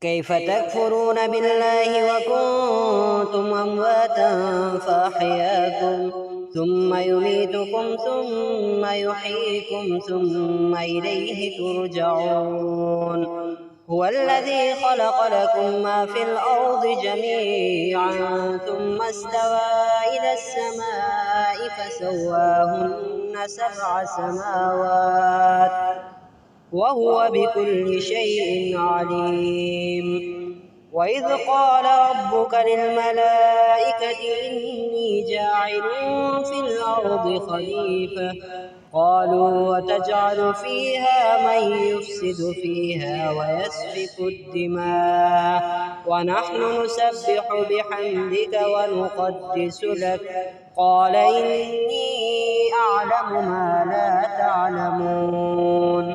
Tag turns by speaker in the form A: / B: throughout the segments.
A: كيف تكفرون بالله وكنتم أمواتا فأحياكم ثم يميتكم ثم يحييكم ثم إليه ترجعون. هو الذي خلق لكم ما في الأرض جميعا ثم استوى إلى السماء فسواهن 7 سماوات وهو بكل شيء عليم. وإذ قال ربك للملائكة إني جاعل في الأرض خليفة قالوا وتجعل فيها من يفسد فيها ويسفك الدماء ونحن نسبح بحمدك ونقدس لك قال إني أعلم ما لا تعلمون.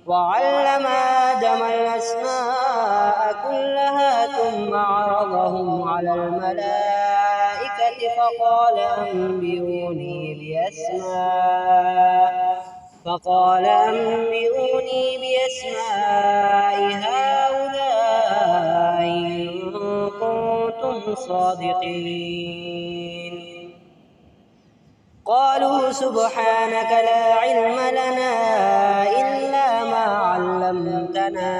A: وعلم آدم الأسماء كلها ثم عرضهم على الملائكة فقال أنبئوني بأسماء هؤلاء إن كنتم صادقين. قالوا سبحانك لا علم لنا إلا ما علمتنا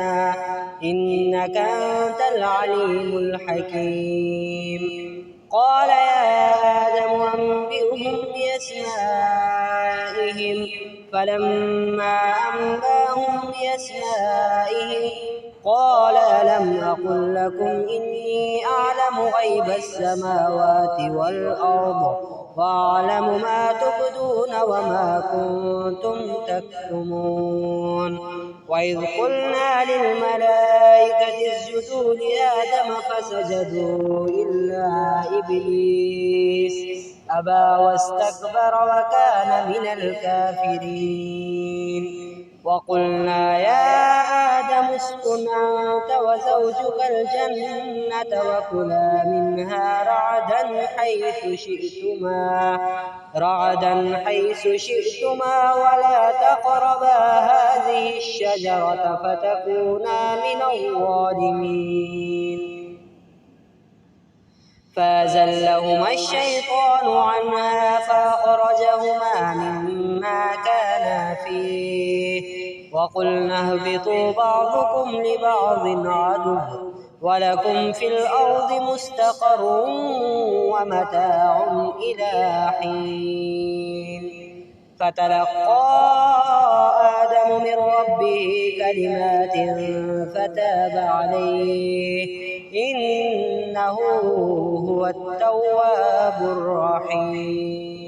A: إنك أنت العليم الحكيم. قال يا آدم أنبئهم بأسمائهم فلما أنباهم بأسمائهم قال ألم أقل لكم إني أعلم غيب السماوات والأرض وأعلم ما تبدون وما كنتم تكتمون. وإذ قلنا للملائكة اسجدوا لآدم فسجدوا إلا إبليس أبى واستكبر وكان من الكافرين. وقلنا يا آدم اسكن أنت وزوجك الجنة وكلا منها رعدا حيث شئتما ولا تقربا هذه الشجرة فتكونا من الظالمين. فأزلهما الشيطان عنها فأخرجهما مما كانا فيه وقلنا اهبطوا بعضكم لبعض عدو ولكم في الأرض مستقر ومتاع إلى حين. فتلقى آدم من ربه كلمات فتاب عليه إنه هو التواب الرحيم.